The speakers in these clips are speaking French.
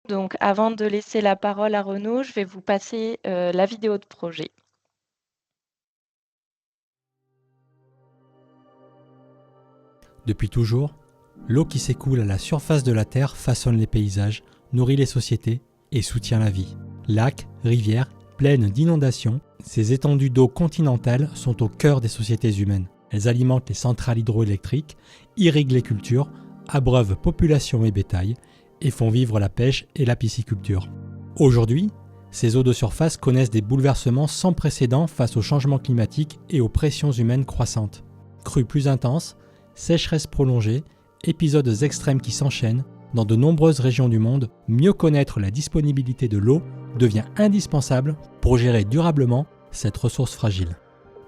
Donc avant de laisser la parole à Renaud, je vais vous passer, la vidéo de projet. Depuis toujours, l'eau qui s'écoule à la surface de la Terre façonne les paysages, nourrit les sociétés et soutient la vie. Lacs, rivières, plaines d'inondations, ces étendues d'eau continentales sont au cœur des sociétés humaines. Elles alimentent les centrales hydroélectriques, irriguent les cultures, abreuvent populations et bétail et font vivre la pêche et la pisciculture. Aujourd'hui, ces eaux de surface connaissent des bouleversements sans précédent face au changement climatique et aux pressions humaines croissantes. Crues plus intenses, sécheresses prolongées, épisodes extrêmes qui s'enchaînent, dans de nombreuses régions du monde, mieux connaître la disponibilité de l'eau devient indispensable pour gérer durablement cette ressource fragile.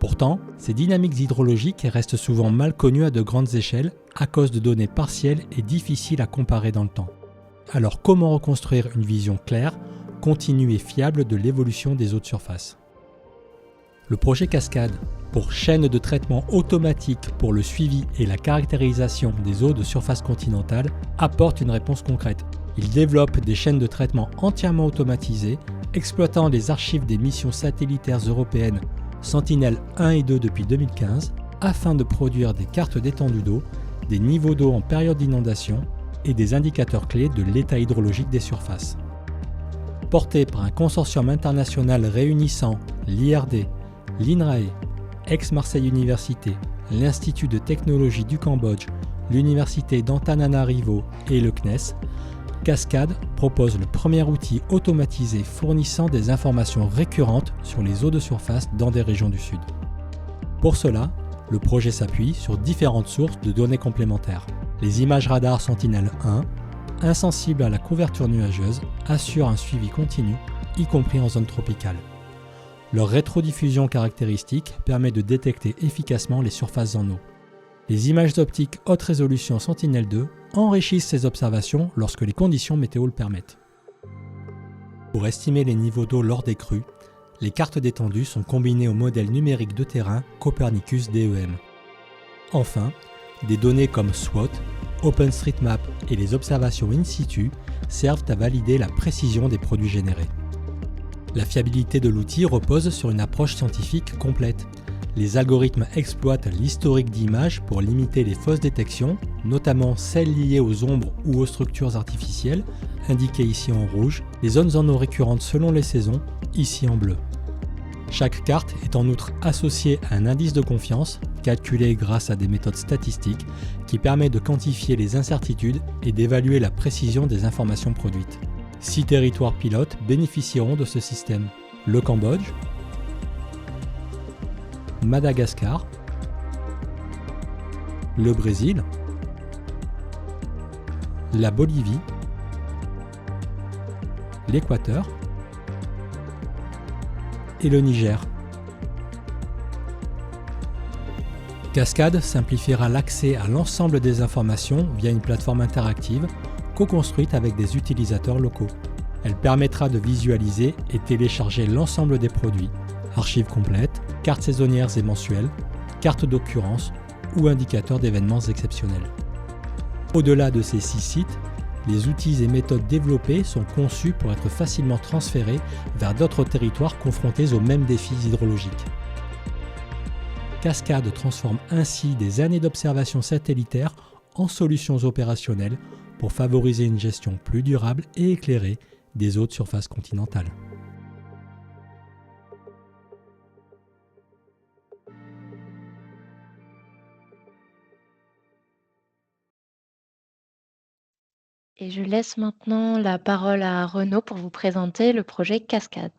Pourtant, ces dynamiques hydrologiques restent souvent mal connues à de grandes échelles à cause de données partielles et difficiles à comparer dans le temps. Alors comment reconstruire une vision claire, continue et fiable de l'évolution des eaux de surface ? Le projet Cascade, pour chaîne de traitement automatique pour le suivi et la caractérisation des eaux de surface continentale, apporte une réponse concrète. Il développe des chaînes de traitement entièrement automatisées, exploitant les archives des missions satellitaires européennes Sentinelle-1 et 2 depuis 2015, afin de produire des cartes d'étendue d'eau, des niveaux d'eau en période d'inondation et des indicateurs clés de l'état hydrologique des surfaces. Porté par un consortium international réunissant l'IRD, l'INRAE, Aix-Marseille Université, l'Institut de technologie du Cambodge, l'Université d'Antananarivo et le CNES, Cascade propose le premier outil automatisé fournissant des informations récurrentes sur les eaux de surface dans des régions du Sud. Pour cela, le projet s'appuie sur différentes sources de données complémentaires. Les images radar Sentinelle-1, insensibles à la couverture nuageuse, assurent un suivi continu, y compris en zone tropicale. Leur rétrodiffusion caractéristique permet de détecter efficacement les surfaces en eau. Les images optiques haute résolution Sentinelle-2 enrichissent ces observations lorsque les conditions météo le permettent. Pour estimer les niveaux d'eau lors des crues, les cartes d'étendue sont combinées au modèle numérique de terrain Copernicus DEM. Enfin, des données comme SWOT, OpenStreetMap et les observations in situ servent à valider la précision des produits générés. La fiabilité de l'outil repose sur une approche scientifique complète. Les algorithmes exploitent l'historique d'images pour limiter les fausses détections, notamment celles liées aux ombres ou aux structures artificielles, indiquées ici en rouge, les zones en eau récurrentes selon les saisons, ici en bleu. Chaque carte est en outre associée à un indice de confiance, calculé grâce à des méthodes statistiques, qui permet de quantifier les incertitudes et d'évaluer la précision des informations produites. 6 territoires pilotes bénéficieront de ce système. Le Cambodge, Madagascar, le Brésil, la Bolivie, l'Équateur et le Niger. Cascade simplifiera l'accès à l'ensemble des informations via une plateforme interactive co-construite avec des utilisateurs locaux. Elle permettra de visualiser et télécharger l'ensemble des produits, archives complètes, cartes saisonnières et mensuelles, cartes d'occurrence ou indicateurs d'événements exceptionnels. Au-delà de ces 6 sites, les outils et méthodes développés sont conçus pour être facilement transférés vers d'autres territoires confrontés aux mêmes défis hydrologiques. Cascade transforme ainsi des années d'observation satellitaire en solutions opérationnelles pour favoriser une gestion plus durable et éclairée des eaux de surface continentale. Et je laisse maintenant la parole à Renaud pour vous présenter le projet Cascade.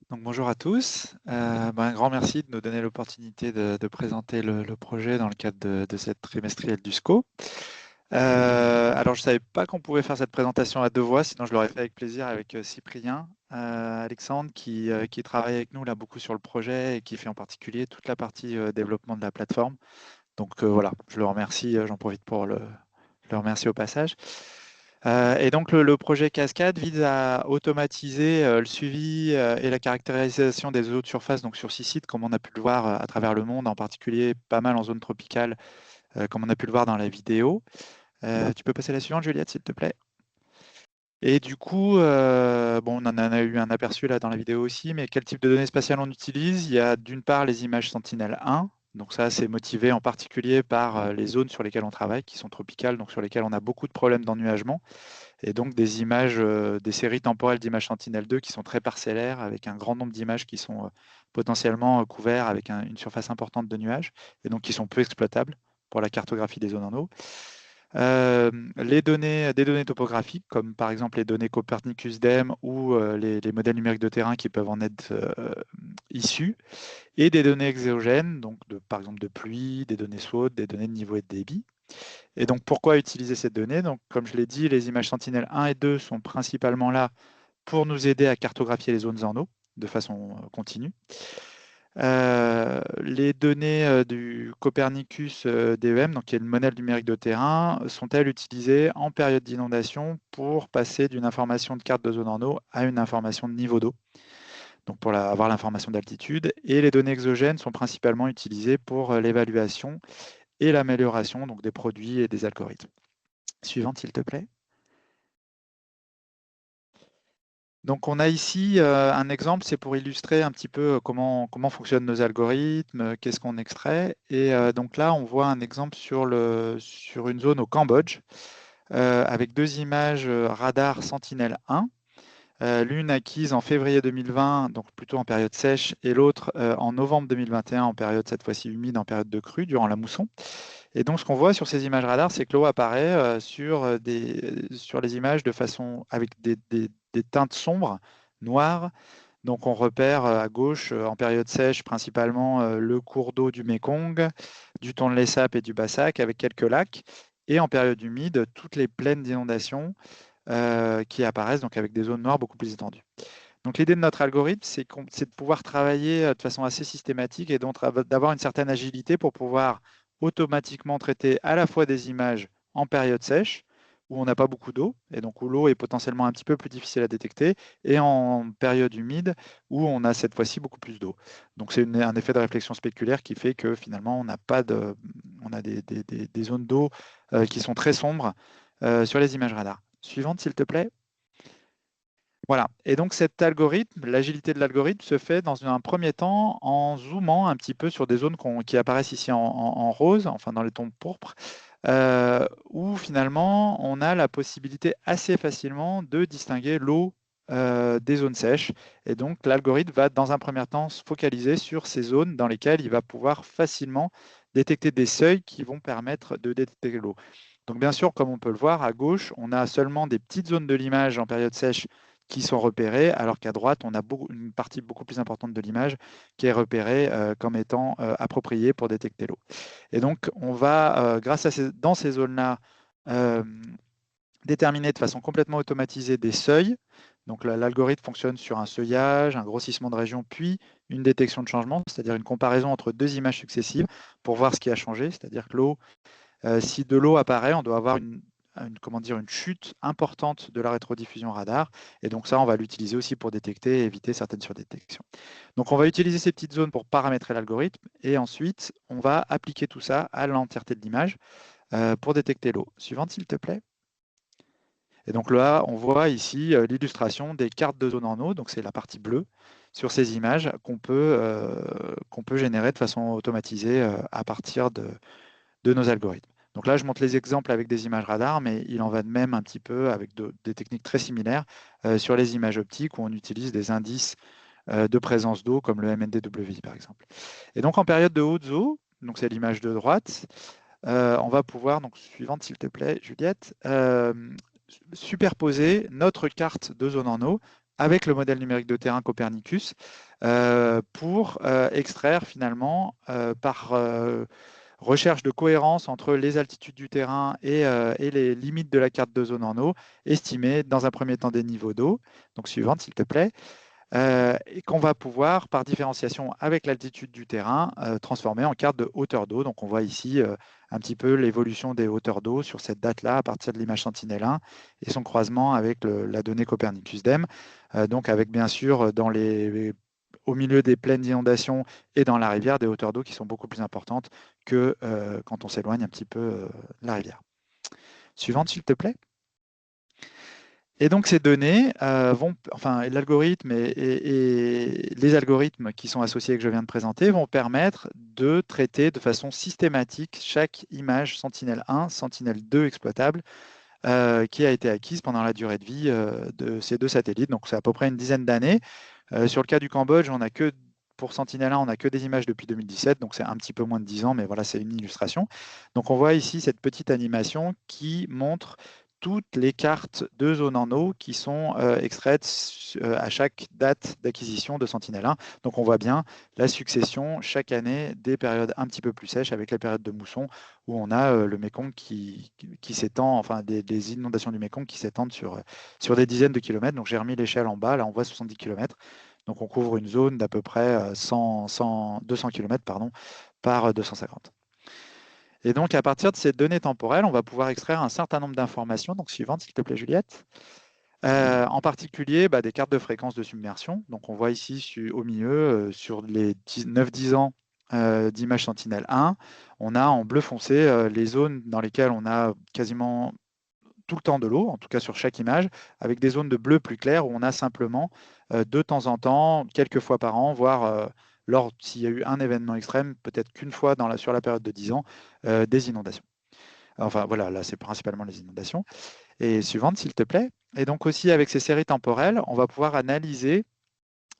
Donc bonjour à tous. Un grand merci de nous donner l'opportunité de présenter le projet dans le cadre de cette trimestrielle du SCO. Alors je ne savais pas qu'on pouvait faire cette présentation à 2 voix, sinon je l'aurais fait avec plaisir avec Cyprien Alexandre qui travaille avec nous là beaucoup sur le projet et qui fait en particulier toute la partie développement de la plateforme. Donc voilà, je le remercie, j'en profite pour le remercier au passage. Et donc le projet Cascade vise à automatiser le suivi et la caractérisation des eaux de surface donc sur 6 sites, comme on a pu le voir à travers le monde, en particulier pas mal en zone tropicale, comme on a pu le voir dans la vidéo. Tu peux passer à la suivante, Juliette, s'il te plaît. Et du coup, bon, on en a eu un aperçu là dans la vidéo aussi, mais quel type de données spatiales on utilise? Il y a d'une part les images Sentinel-1, donc ça c'est motivé en particulier par les zones sur lesquelles on travaille, qui sont tropicales, donc sur lesquelles on a beaucoup de problèmes d'ennuagement, et donc des images, des séries temporelles d'images Sentinel-2 qui sont très parcellaires, avec un grand nombre d'images qui sont potentiellement couverts avec une surface importante de nuages, et donc qui sont peu exploitables pour la cartographie des zones en eau. Des données topographiques, comme par exemple les données Copernicus-DEM ou les modèles numériques de terrain qui peuvent en être issus, et des données exogènes, donc par exemple de pluie, des données SWOT, des données de niveau et de débit. Et donc pourquoi utiliser ces données? Donc, comme je l'ai dit, les images Sentinel-1 et 2 sont principalement là pour nous aider à cartographier les zones en eau de façon continue. Les données du Copernicus DEM, donc qui est le modèle numérique de terrain, sont-elles utilisées en période d'inondation pour passer d'une information de carte de zone en eau à une information de niveau d'eau, donc pour avoir l'information d'altitude. Et les données exogènes sont principalement utilisées pour l'évaluation et l'amélioration donc des produits et des algorithmes. Suivante, s'il te plaît. Donc on a ici un exemple, c'est pour illustrer un petit peu comment fonctionnent nos algorithmes, qu'est-ce qu'on extrait. Et donc là, on voit un exemple sur une zone au Cambodge, avec deux images radar Sentinel-1, l'une acquise en février 2020, donc plutôt en période sèche, et l'autre en novembre 2021, en période cette fois-ci humide, en période de crue, durant la mousson. Et donc ce qu'on voit sur ces images radar, c'est que l'eau apparaît sur les images de façon avec des teintes sombres, noires. Donc on repère à gauche, en période sèche, principalement le cours d'eau du Mékong, du Tonlé Sap et du Bassac, avec quelques lacs. Et en période humide, toutes les plaines d'inondation qui apparaissent, donc avec des zones noires beaucoup plus étendues. Donc l'idée de notre algorithme, c'est de pouvoir travailler de façon assez systématique et donc d'avoir une certaine agilité pour pouvoir automatiquement traiter à la fois des images en période sèche, où on n'a pas beaucoup d'eau, et donc où l'eau est potentiellement un petit peu plus difficile à détecter, et en période humide, où on a cette fois-ci beaucoup plus d'eau. Donc c'est un effet de réflexion spéculaire qui fait que finalement, on a des zones d'eau qui sont très sombres sur les images radar. Suivante, s'il te plaît. Voilà. Et donc cet algorithme, l'agilité de l'algorithme se fait dans un premier temps en zoomant un petit peu sur des zones qui apparaissent ici en rose, enfin dans les tons pourpres, où finalement on a la possibilité assez facilement de distinguer l'eau des zones sèches. Et donc l'algorithme va dans un premier temps se focaliser sur ces zones dans lesquelles il va pouvoir facilement détecter des seuils qui vont permettre de détecter l'eau. Donc bien sûr, comme on peut le voir, à gauche, on a seulement des petites zones de l'image en période sèche qui sont repérées, alors qu'à droite, on a une partie beaucoup plus importante de l'image qui est repérée comme étant appropriée pour détecter l'eau. Et donc, on va, dans ces zones-là, déterminer de façon complètement automatisée des seuils. Donc l'algorithme fonctionne sur un seuillage, un grossissement de région, puis une détection de changement, c'est-à-dire une comparaison entre deux images successives pour voir ce qui a changé, c'est-à-dire que l'eau, si de l'eau apparaît, on doit avoir une chute importante de la rétrodiffusion radar. Et donc ça, on va l'utiliser aussi pour détecter et éviter certaines surdétections. Donc on va utiliser ces petites zones pour paramétrer l'algorithme. Et ensuite, on va appliquer tout ça à l'entièreté de l'image pour détecter l'eau. Suivante, s'il te plaît. Et donc là, on voit ici l'illustration des cartes de zone en eau. Donc c'est la partie bleue sur ces images qu'on peut générer de façon automatisée à partir de nos algorithmes. Donc là, je montre les exemples avec des images radar, mais il en va de même un petit peu avec des techniques très similaires sur les images optiques où on utilise des indices de présence d'eau comme le MNDWI par exemple. Et donc en période de haute eau, donc c'est l'image de droite, on va pouvoir, donc suivante s'il te plaît Juliette, superposer notre carte de zone en eau avec le modèle numérique de terrain Copernicus pour extraire finalement par recherche de cohérence entre les altitudes du terrain et les limites de la carte de zone en eau, estimer dans un premier temps des niveaux d'eau. Donc suivante, s'il te plaît. Et qu'on va pouvoir, par différenciation avec l'altitude du terrain, transformer en carte de hauteur d'eau. Donc on voit ici un petit peu l'évolution des hauteurs d'eau sur cette date-là à partir de l'image Sentinel-1 et son croisement avec la donnée Copernicus-DEM. Donc avec bien sûr au milieu des plaines d'inondation et dans la rivière, des hauteurs d'eau qui sont beaucoup plus importantes que quand on s'éloigne un petit peu de la rivière. Suivante, s'il te plaît. Et donc ces données l'algorithme et les algorithmes qui sont associés que je viens de présenter vont permettre de traiter de façon systématique chaque image Sentinel-1, Sentinel-2 exploitable qui a été acquise pendant la durée de vie de ces deux satellites. Donc c'est à peu près une dizaine d'années. Sur le cas du Cambodge, pour Sentinel-1, on n'a que des images depuis 2017, donc c'est un petit peu moins de 10 ans, mais voilà, c'est une illustration. Donc on voit ici cette petite animation qui montre toutes les cartes de zones en eau qui sont extraites à chaque date d'acquisition de Sentinel-1. Donc on voit bien la succession chaque année des périodes un petit peu plus sèches avec les périodes de mousson où on a le Mékong qui s'étend, enfin des inondations du Mékong qui s'étendent sur des dizaines de kilomètres. Donc j'ai remis l'échelle en bas, là on voit 70 kilomètres. Donc on couvre une zone d'à peu près 200 km par 250. Et donc, à partir de ces données temporelles, on va pouvoir extraire un certain nombre d'informations. Donc, suivante, s'il te plaît, Juliette. En particulier, des cartes de fréquence de submersion. Donc, on voit ici au milieu, sur les 9-10 ans d'image Sentinel-1, on a en bleu foncé les zones dans lesquelles on a quasiment tout le temps de l'eau, en tout cas sur chaque image, avec des zones de bleu plus clair où on a simplement de temps en temps, quelques fois par an, voire s'il y a eu un événement extrême, peut-être qu'une fois sur la période de 10 ans, des inondations. Enfin voilà, là c'est principalement les inondations. Et suivante, s'il te plaît. Et donc aussi avec ces séries temporelles, on va pouvoir analyser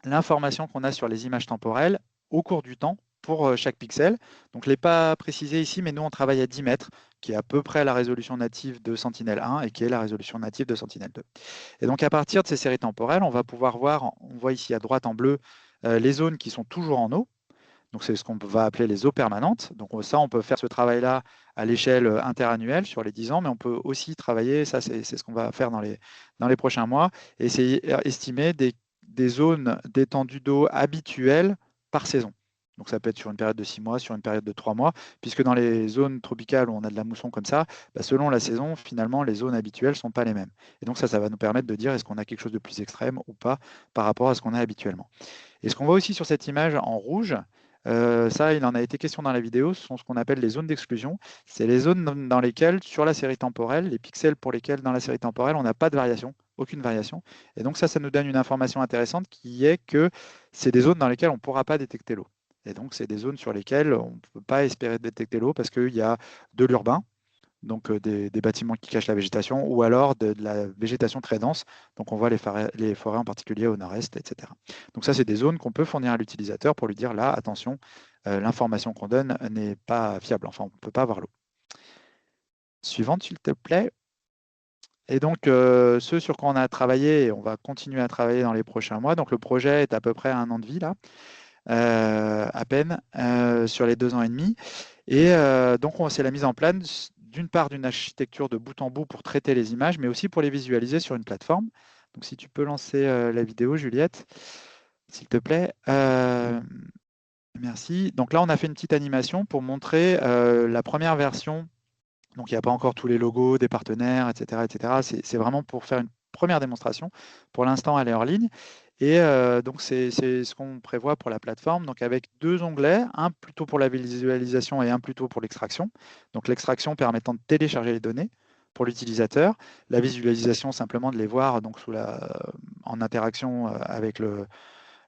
l'information qu'on a sur les images temporelles au cours du temps pour chaque pixel. Donc je ne l'ai pas précisé ici, mais nous on travaille à 10 mètres, qui est à peu près la résolution native de Sentinel-1 et qui est la résolution native de Sentinel-2. Et donc à partir de ces séries temporelles, on va pouvoir voir, on voit ici à droite en bleu, les zones qui sont toujours en eau. Donc c'est ce qu'on va appeler les eaux permanentes. Donc ça, on peut faire ce travail-là à l'échelle interannuelle sur les 10 ans, mais on peut aussi travailler, ça c'est ce qu'on va faire dans les prochains mois, et estimer des zones d'étendue d'eau habituelles par saison. Donc ça peut être sur une période de 6 mois, sur une période de 3 mois, puisque dans les zones tropicales où on a de la mousson comme ça, selon la saison, finalement, les zones habituelles ne sont pas les mêmes. Et donc ça va nous permettre de dire est-ce qu'on a quelque chose de plus extrême ou pas par rapport à ce qu'on a habituellement. Et ce qu'on voit aussi sur cette image en rouge, ça, il en a été question dans la vidéo, ce sont ce qu'on appelle les zones d'exclusion. C'est les zones dans lesquelles, sur la série temporelle, les pixels pour lesquels, dans la série temporelle, on n'a pas de variation, aucune variation. Et donc ça nous donne une information intéressante qui est que c'est des zones dans lesquelles on ne pourra pas détecter l'eau. Et donc, c'est des zones sur lesquelles on ne peut pas espérer détecter l'eau parce qu'il y a de l'urbain, donc des bâtiments qui cachent la végétation, ou alors de la végétation très dense. Donc on voit les forêts en particulier au nord-est, etc. Donc ça, c'est des zones qu'on peut fournir à l'utilisateur pour lui dire là, attention, l'information qu'on donne n'est pas fiable, enfin on ne peut pas avoir l'eau. Suivante, s'il te plaît. Et donc, ce sur quoi on a travaillé, et on va continuer à travailler dans les prochains mois, donc le projet est à peu près à 1 an de vie là, à peine, sur les 2 ans et demi. Et donc, c'est la mise en place d'une part d'une architecture de bout en bout pour traiter les images, mais aussi pour les visualiser sur une plateforme. Donc, si tu peux lancer la vidéo, Juliette, s'il te plaît. Merci. Donc là, on a fait une petite animation pour montrer la première version. Donc, il n'y a pas encore tous les logos des partenaires, etc. etc. C'est vraiment pour faire une première démonstration. Pour l'instant, elle est hors ligne. Et donc, c'est ce qu'on prévoit pour la plateforme, donc avec 2 onglets, un plutôt pour la visualisation et un plutôt pour l'extraction. Donc, l'extraction permettant de télécharger les données pour l'utilisateur, la visualisation simplement de les voir donc, en interaction avec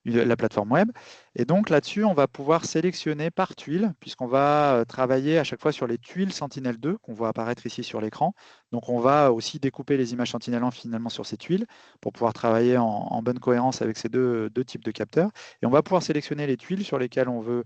la plateforme web. Et donc là-dessus, on va pouvoir sélectionner par tuile, puisqu'on va travailler à chaque fois sur les tuiles Sentinel-2 qu'on voit apparaître ici sur l'écran. Donc on va aussi découper les images Sentinel-1 finalement sur ces tuiles pour pouvoir travailler en bonne cohérence avec ces deux types de capteurs. Et on va pouvoir sélectionner les tuiles sur lesquelles on veut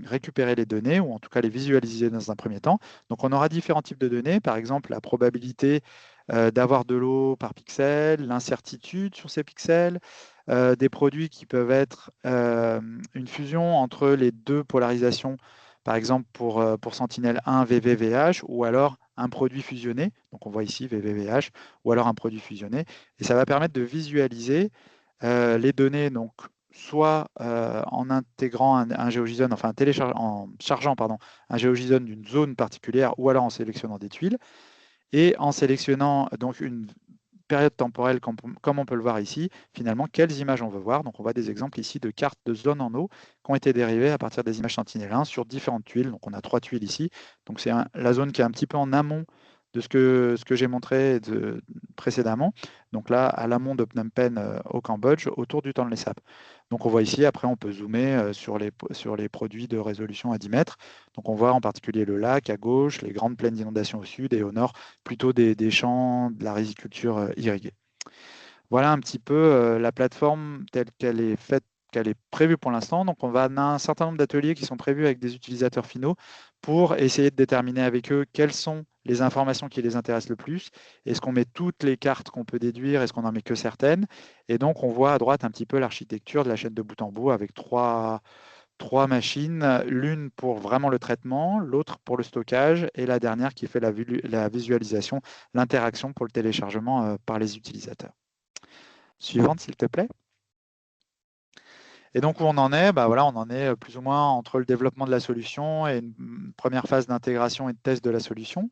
récupérer les données, ou en tout cas les visualiser dans un premier temps. Donc on aura différents types de données, par exemple la probabilité d'avoir de l'eau par pixel, l'incertitude sur ces pixels, des produits qui peuvent être une fusion entre les 2 polarisations, par exemple pour Sentinel-1 VVVH, ou alors un produit fusionné, donc on voit ici VVVH, ou alors un produit fusionné, et ça va permettre de visualiser les données, donc soit en intégrant un GeoJSON, enfin en chargeant un GeoJSON d'une zone particulière, ou alors en sélectionnant des tuiles, et en sélectionnant donc une période temporelle, comme on peut le voir ici, finalement, quelles images on veut voir. Donc, on voit des exemples ici de cartes de zones en eau qui ont été dérivées à partir des images Sentinel-1 sur différentes tuiles. Donc, on a 3 tuiles ici. Donc, c'est la zone qui est un petit peu en amont de ce que j'ai montré précédemment. Donc là, à l'amont de Phnom Penh au Cambodge, autour du Tonlé Sap. Donc on voit ici, après on peut zoomer sur les produits de résolution à 10 mètres. Donc on voit en particulier le lac à gauche, les grandes plaines d'inondation au sud et au nord, plutôt des champs, de la riziculture irriguée. Voilà un petit peu la plateforme telle qu'elle est faite, qu'elle est prévue pour l'instant. Donc, on a un certain nombre d'ateliers qui sont prévus avec des utilisateurs finaux pour essayer de déterminer avec eux quelles sont les informations qui les intéressent le plus. Est-ce qu'on met toutes les cartes qu'on peut déduire? Est-ce qu'on n'en met que certaines? Et donc, on voit à droite un petit peu l'architecture de la chaîne de bout en bout avec trois machines, l'une pour vraiment le traitement, l'autre pour le stockage et la dernière qui fait la visualisation, l'interaction pour le téléchargement par les utilisateurs. Suivante, s'il te plaît. Et donc, où on en est? Voilà, on en est plus ou moins entre le développement de la solution et une première phase d'intégration et de test de la solution.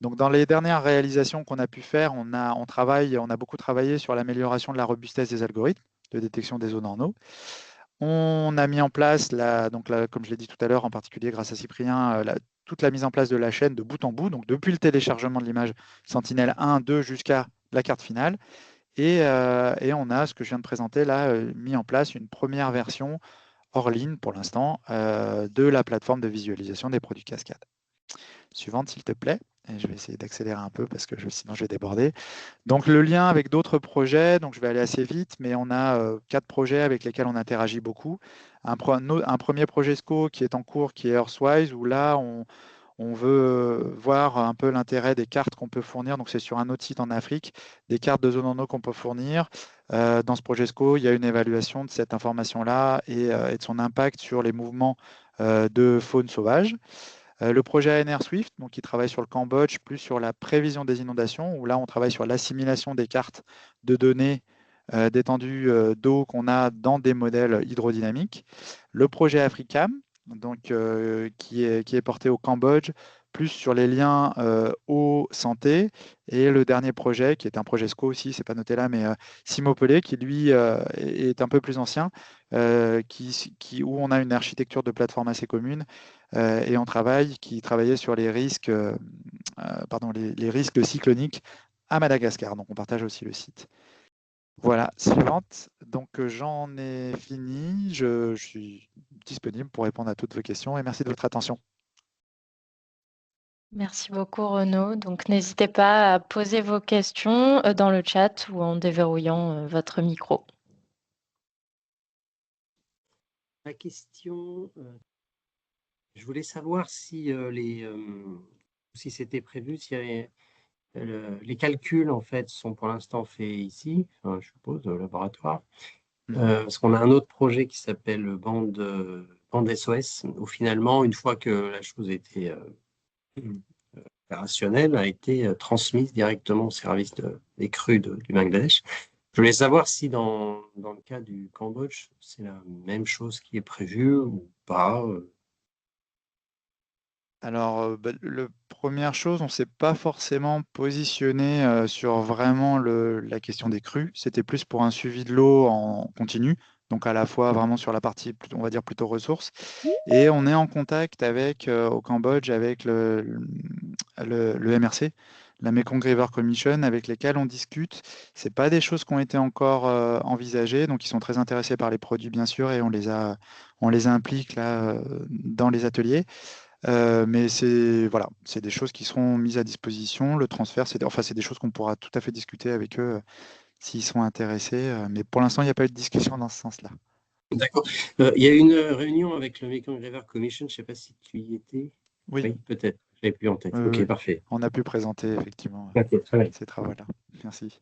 Donc, dans les dernières réalisations qu'on a pu faire, on a beaucoup travaillé sur l'amélioration de la robustesse des algorithmes de détection des zones en eau. On a mis en place, comme je l'ai dit tout à l'heure, en particulier grâce à Cyprien, toute la mise en place de la chaîne de bout en bout, donc depuis le téléchargement de l'image Sentinel 1, 2 jusqu'à la carte finale. Et on a, ce que je viens de présenter là, mis en place une première version hors ligne pour l'instant de la plateforme de visualisation des produits Cascade. Suivante, s'il te plaît. Et je vais essayer d'accélérer un peu parce que sinon je vais déborder. Donc le lien avec d'autres projets, donc je vais aller assez vite, mais on a 4 projets avec lesquels on interagit beaucoup. Un premier projet SCO qui est en cours, qui est Earthwise, où là on veut voir un peu l'intérêt des cartes qu'on peut fournir. Donc, c'est sur un autre site en Afrique, des cartes de zone en eau qu'on peut fournir. Dans ce projet SCO, il y a une évaluation de cette information-là et de son impact sur les mouvements de faune sauvage. Le projet ANR Swift, donc, qui travaille sur le Cambodge, plus sur la prévision des inondations, où là, on travaille sur l'assimilation des cartes de données d'étendue d'eau qu'on a dans des modèles hydrodynamiques. Le projet Africam, donc, qui est porté au Cambodge, plus sur les liens eau-santé. Et le dernier projet, qui est un projet SCO aussi, c'est pas noté là, mais Simopolé, qui lui est un peu plus ancien, où on a une architecture de plateforme assez commune et qui travaillait sur les risques, les risques cycloniques à Madagascar. Donc on partage aussi le site. Voilà, suivante. Donc j'en ai fini. Je suis disponible pour répondre à toutes vos questions et merci de votre attention. Merci beaucoup Renaud. Donc n'hésitez pas à poser vos questions dans le chat ou en déverrouillant votre micro. Ma question, je voulais savoir si si c'était prévu, si les calculs en fait sont pour l'instant faits ici, enfin, je suppose, au laboratoire. Parce qu'on a un autre projet qui s'appelle Bande SOS, où finalement, une fois que la chose était opérationnelle, a été transmise directement au service des crues du Bangladesh. Je voulais savoir si dans le cas du Cambodge, c'est la même chose qui est prévue ou pas. Alors, la première chose, on ne s'est pas forcément positionné sur vraiment la question des crues. C'était plus pour un suivi de l'eau en continu, donc à la fois vraiment sur la partie, on va dire plutôt ressources. Et on est en contact au Cambodge avec le MRC, la Mekong River Commission, avec lesquels on discute. Ce n'est pas des choses qui ont été encore envisagées, donc ils sont très intéressés par les produits, bien sûr, et on les implique là dans les ateliers. Mais c'est des choses qui seront mises à disposition. Le transfert, c'est des choses qu'on pourra tout à fait discuter avec eux s'ils sont intéressés. Mais pour l'instant, il n'y a pas eu de discussion dans ce sens-là. D'accord. Il y a eu une réunion avec le Mekong River Commission, je ne sais pas si tu y étais. Oui, peut-être. Je n'avais plus en tête. Ok, oui. parfait. On a pu présenter effectivement Okay, ces travaux-là. Merci.